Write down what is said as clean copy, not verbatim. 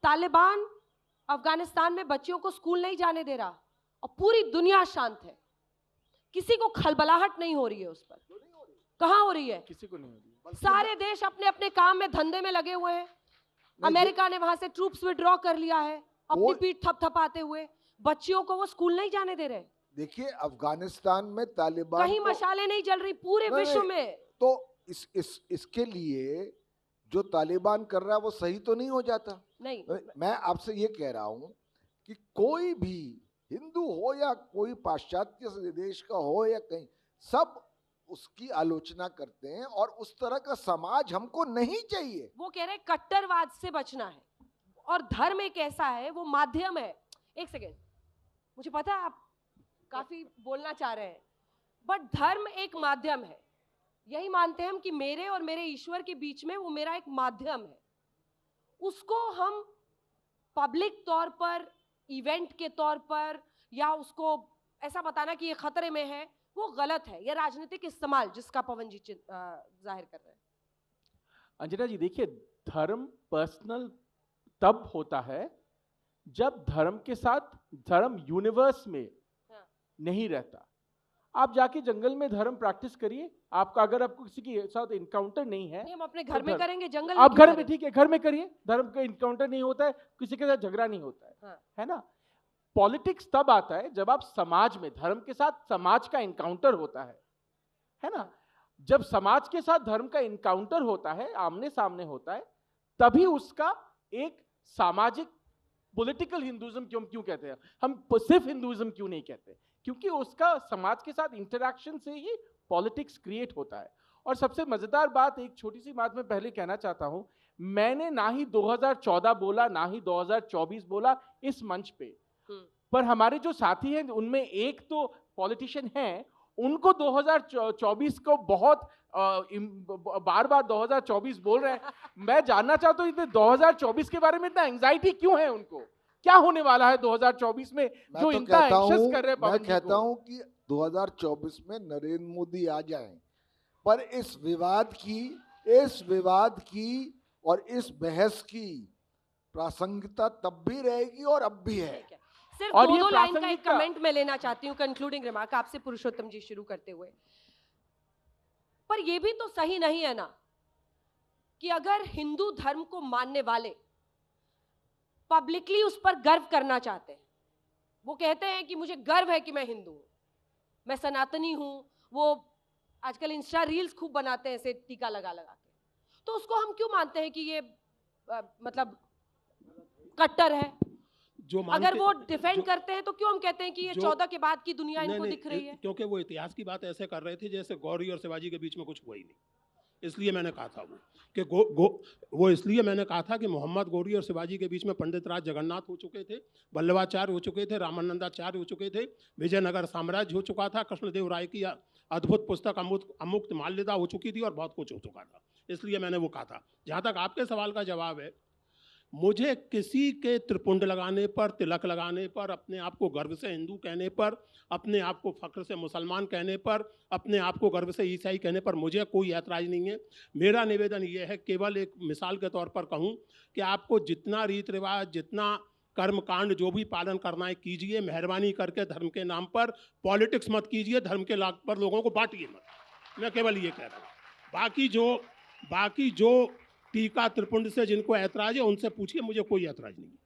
तालिबान अफगानिस्तान में बच्चियों को स्कूल नहीं जाने दे रहा और पूरी दुनिया शांत है, किसी को खलबलाहट नहीं हो रही है उस पर। कहां हो रही है? किसी को नहीं हो रही। सारे देश अपने अपने काम में धंधे में लगे हुए हैं। अमेरिका ने वहां से ट्रूप्स विड्रॉ कर लिया है अपनी पीठ थपथपाते हुए। बच्चियों को वो स्कूल नहीं जाने दे रहे। देखिए अफगानिस्तान में तालिबान कहीं मशालें नहीं जल रही पूरे विश्व में। तो इसके लिए जो तालिबान कर रहा है वो सही तो नहीं हो जाता? नहीं, मैं आपसे ये कह रहा हूं कि कोई भी हिंदू हो या कोई पाश्चात्य देश का हो या कहीं, सब उसकी आलोचना करते हैं और उस तरह का समाज हमको नहीं चाहिए। वो कह रहे हैं कट्टरवाद से बचना है और धर्म एक ऐसा है, वो माध्यम है। एक सेकेंड, मुझे पता है आप काफी बोलना चाह रहे हैं, बट धर्म एक माध्यम है। यही मानते हैं हम कि मेरे और मेरे ईश्वर के बीच में वो मेरा एक माध्यम है। उसको हम पब्लिक तौर पर, इवेंट के तौर पर, या उसको ऐसा बताना कि ये खतरे में है, वो गलत है। ये राजनीतिक इस्तेमाल जिसका पवन जी जाहिर कर रहे हैं। अंजना जी देखिए, धर्म पर्सनल तब होता है जब धर्म के साथ धर्म यूनिवर्स में नहीं रहता। आप जाके जंगल में धर्म प्रैक्टिस करिए, आपका अगर आपको किसी के साथ इनकाउंटर नहीं है, हम अपने घर में करेंगे, जंगल में आप घर में, ठीक है, घर में करिए, धर्म का इनकाउंटर नहीं होता है, किसी के साथ झगड़ा नहीं होता है। हाँ। है ना? पॉलिटिक्स तब आता है जब आप समाज में, धर्म के साथ समाज का इनकाउंटर होता है ना? जब समाज के साथ धर्म का इनकाउंटर होता है, आमने सामने होता है, तभी उसका एक सामाजिक पॉलिटिकल हिंदुइज्म क्यों कहते हैं हम, सिर्फ हिंदुइज्म क्यों नहीं कहते? क्योंकि उसका समाज के साथ इंटरैक्शन से ही पॉलिटिक्स क्रिएट होता है। और सबसे मजेदार बात, एक छोटी सी बात मैं पहले कहना चाहता हूं, मैंने ना ही 2014 बोला ना ही 2024 बोला इस मंच पे, पर हमारे जो साथी हैं उनमें एक तो पॉलिटिशियन हैं, उनको 2024 को बहुत बार 2024 बोल रहे हैं। मैं जानना चाहता हूं 2024 के बारे में इतना एंजाइटी क्यों है उनको? क्या होने वाला है 2024 में जो इनका एंशियस कर रहे हैं? मैं कहता हूं कि 2024 में नरेंद्र मोदी आ जाएं, पर इस विवाद की और इस बहस की प्रासंगिकता तब भी रहेगी और अब भी है। सिर्फ दो लाइन का एक कमेंट मैं लेना चाहती हूँ, कंक्लूडिंग रिमार्क आपसे पुरुषोत्तम जी शुरू करते हुए। पर यह भी तो सही नहीं है ना कि अगर हिंदू धर्म को मानने वाले पब्लिकली उस पर गर्व करना चाहते हैं, वो कहते हैं कि मुझे गर्व है कि मैं हिंदू हूं, मैं सनातनी हूं, वो आजकल इंस्टा रील्स खूब बनाते हैं ऐसे टीका लगा लगा के, तो उसको हम क्यों मानते हैं कि ये मतलब कट्टर है? जो अगर वो डिफेंड करते हैं तो क्यों हम कहते हैं कि ये 14 के बाद की दुनिया इनको दिख रही है? क्योंकि वो इतिहास की बात ऐसे कर रहे थे जैसे गौरी और शिवाजी के बीच में कुछ हुआ ही नहीं। इसलिए मैंने कहा था वो इसलिए मैंने कहा था कि मोहम्मद गौरी और शिवाजी के बीच में पंडित राज जगन्नाथ हो चुके थे, वल्लभाचार्य हो चुके थे, रामानंदाचार्य हो चुके थे, विजयनगर साम्राज्य हो चुका था, कृष्णदेव राय की अद्भुत पुस्तक अमुक्त माल्यदा हो चुकी थी और बहुत कुछ हो चुका था। इसलिए मैंने वो कहा था। जहाँ तक आपके सवाल का जवाब है, मुझे किसी के त्रिपुंड लगाने पर, तिलक लगाने पर, अपने आप को गर्व से हिंदू कहने पर, अपने आप को फख्र से मुसलमान कहने पर, अपने आप को गर्व से ईसाई कहने पर मुझे कोई ऐतराज़ नहीं है। मेरा निवेदन ये है, केवल एक मिसाल के तौर पर कहूँ कि आपको जितना रीत रिवाज, जितना कर्मकांड जो भी पालन करना है कीजिए, मेहरबानी करके धर्म के नाम पर पॉलिटिक्स मत कीजिए, धर्म के नाम पर लोगों को बांटिए मत। मैं केवल ये कह रहा हूँ। बाकी जो टीका त्रिपुंड से जिनको ऐतराज है उनसे पूछिए, मुझे कोई ऐतराज नहीं है।